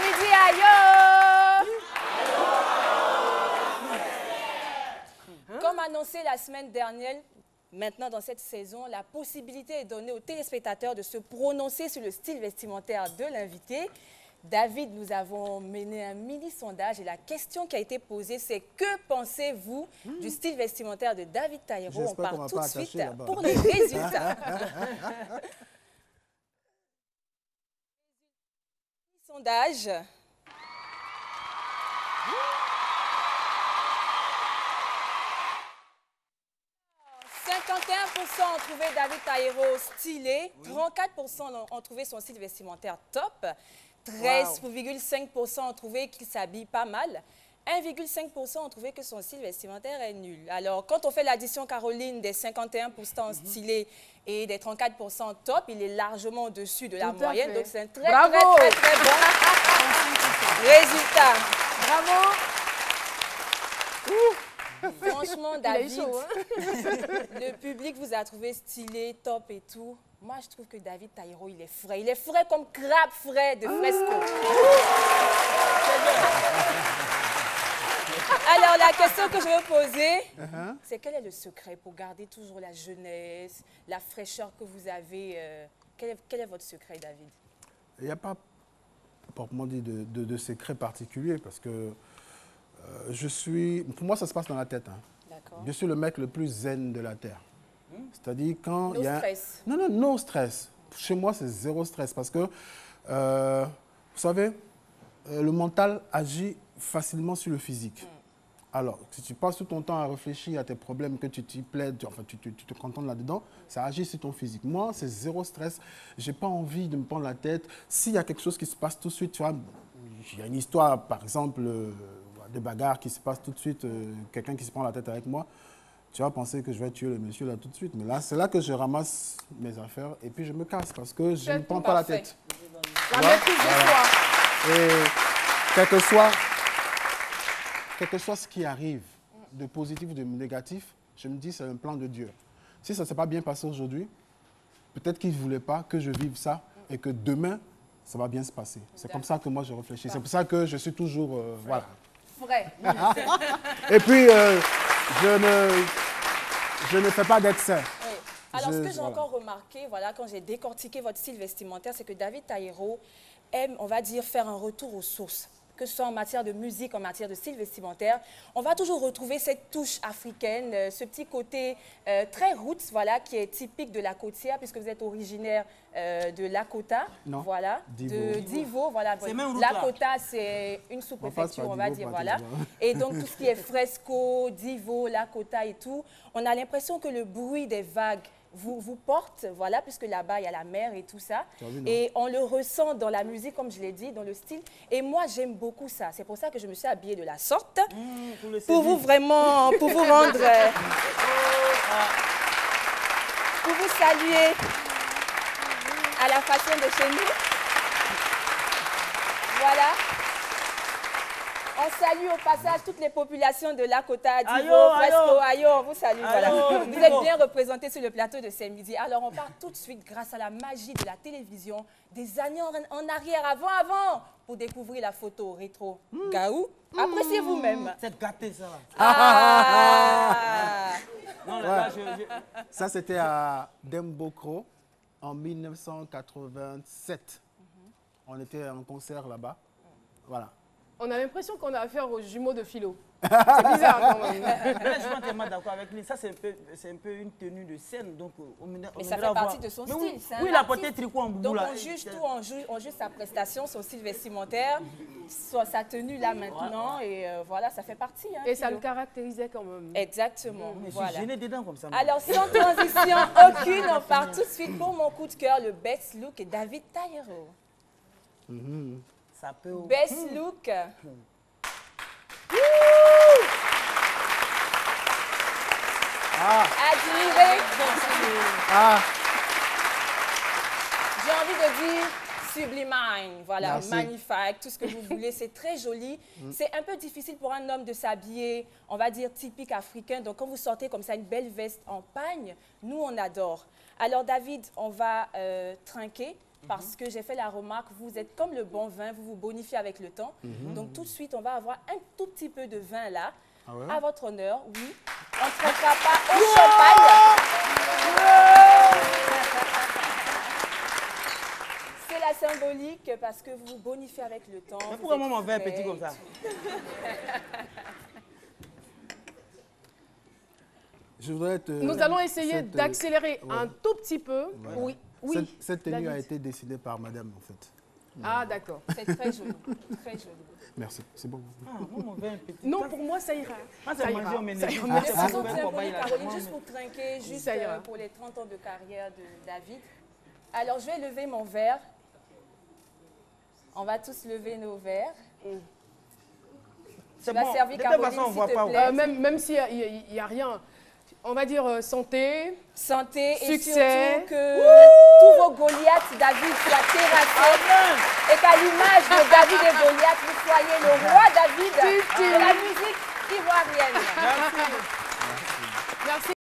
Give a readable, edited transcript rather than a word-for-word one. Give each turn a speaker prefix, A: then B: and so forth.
A: midi à Yo. Comme annoncé la semaine dernière, maintenant dans cette saison, la possibilité est donnée aux téléspectateurs de se prononcer sur le style vestimentaire de l'invité. David, nous avons mené un mini-sondage et la question qui a été posée, c'est que pensez-vous du style vestimentaire de David Taïro? On part tout de suite pour les résultats. Sondage. 51% ont trouvé David Taïro stylé, 34% ont trouvé son style vestimentaire top, 13,5% ont trouvé qu'il s'habille pas mal, 1,5% ont trouvé que son style vestimentaire est nul. Alors, quand on fait l'addition, Caroline, des 51% stylés et des 34% top, il est largement au-dessus de la moyenne. Donc, c'est un très bon résultat.
B: Bravo.
A: Franchement, David, chaud, hein? Le public vous a trouvé stylé, top et tout. Moi, je trouve que David Taïro, il est frais. Il est frais comme crabe frais de Fresco. Alors, la question que je veux poser, c'est quel est le secret pour garder toujours la jeunesse, la fraîcheur que vous avez? Quel est votre secret, David?
C: Il n'y a pas, proprement dit, de secret particulier parce que pour moi, ça se passe dans la tête. Hein. Je suis le mec le plus zen de la Terre. C'est-à-dire quand il y a...
A: stress.
C: Non, no stress. Chez moi, c'est zéro stress parce que, vous savez, le mental agit facilement sur le physique. Alors, si tu passes tout ton temps à réfléchir à tes problèmes, que tu t'y plaides, enfin, tu te contentes là-dedans, ça agit sur ton physique. Moi, c'est zéro stress. Je n'ai pas envie de me prendre la tête. S'il y a quelque chose qui se passe tout de suite, tu vois, il y a une histoire, par exemple... des bagarres qui se passent tout de suite, quelqu'un qui se prend la tête avec moi, tu vas penser que je vais tuer le monsieur là tout de suite. Mais là, c'est là que je ramasse mes affaires et puis je me casse parce que je ne prends pas la tête.
B: La maîtrise de soi.
C: Et quel que soit ce qui arrive, de positif ou de négatif, je me dis c'est un plan de Dieu. Si ça ne s'est pas bien passé aujourd'hui, peut-être qu'il ne voulait pas que je vive ça et que demain, ça va bien se passer. C'est comme ça que moi je réfléchis. C'est pour ça que je suis toujours... voilà.
A: Vrai.
C: Et puis, je ne fais pas d'excès.
A: Oui. Alors, ce que j'ai encore remarqué, voilà, quand j'ai décortiqué votre style vestimentaire, c'est que David Taïro aime, on va dire, faire un retour aux sources. Que ce soit en matière de musique, en matière de style vestimentaire, on va toujours retrouver cette touche africaine, ce petit côté très roots, voilà, qui est typique de la côtière, puisque vous êtes originaire de Lakota, voilà, de Divo, voilà. Lakota, c'est une sous-préfecture, on va dire, voilà. Et donc, tout ce qui est Fresco, Divo, Lakota et tout, on a l'impression que le bruit des vagues vous porte, voilà, puisque là-bas, il y a la mer et tout ça. Et on le ressent dans la musique, comme je l'ai dit, dans le style. Et moi, j'aime beaucoup ça. C'est pour ça que je me suis habillée de la sorte. Pour vous vraiment, pour vous rendre... pour vous saluer à la façon de chez nous. Voilà. On salue au passage toutes les populations de Lakota, Divo, Fresco, Ayo, on vous salue. Voilà. Vous êtes bien représentés sur le plateau de ce midi. Alors on part tout de suite grâce à la magie de la télévision, des années en arrière, avant, pour découvrir la photo rétro. Gaou, appréciez vous-même.
D: C'est gâté ça.
C: Non, là, ça c'était à Dembokro en 1987. On était en concert là-bas. Voilà.
B: On a l'impression qu'on a affaire aux jumeaux de Philo. C'est bizarre quand même.
D: Là, je suis entièrement d'accord avec lui. Ça, c'est un peu une tenue de scène. Donc,
A: mais ça fait partie de son style.
D: Oui, il a porté tricot en boubou.
A: Donc, on juge tout, on juge sa prestation, son style vestimentaire, sa tenue là maintenant. Et voilà, ça fait partie. Hein,
B: et ça le caractérisait quand même.
A: Exactement.
D: Mais je suis gêné dedans comme ça.
A: Alors, sans transition aucune, on part tout de suite pour mon coup de cœur, le best look et David Taïro. Best look. Admiré. J'ai envie de dire sublimine, voilà, magnifique, tout ce que vous voulez, c'est très joli. C'est un peu difficile pour un homme de s'habiller, on va dire typique africain. Donc quand vous sortez comme ça une belle veste en pagne, nous on adore. Alors David, on va trinquer. parce que j'ai fait la remarque, vous êtes comme le bon vin, vous vous bonifiez avec le temps. Donc tout de suite, on va avoir un tout petit peu de vin là, à votre honneur, oui. On ne trinquera pas au champagne. C'est la symbolique parce que vous vous bonifiez avec le temps.
D: Mais pourquoi moi mon verre est petit comme ça?
B: Nous allons essayer d'accélérer un tout petit peu.
C: Voilà.
B: Oui. Oui.
C: Cette tenue a été décidée par madame, en fait.
B: Ah, d'accord.
A: C'est très joli. Très joli.
C: Merci, c'est bon.
D: Ah, moi, mon verre est petit.
B: Non, pour moi, ça ira.
D: Moi, c'est manger au ménage.
A: Merci Caroline, juste pour trinquer, juste pour les 30 ans de carrière de David. Alors, je vais lever mon verre. On va tous lever nos verres.
D: C'est
A: bon. Servir Caroline,
D: façon, on voit
A: te
D: pas.
A: plaît.
B: Même s'il n'y a rien, on va dire santé,
A: santé
B: succès.
A: Et surtout que tous vos Goliaths, David, soient terrassés. Et qu'à l'image de David et Goliath, vous soyez le roi David de la musique ivoirienne.
D: Merci.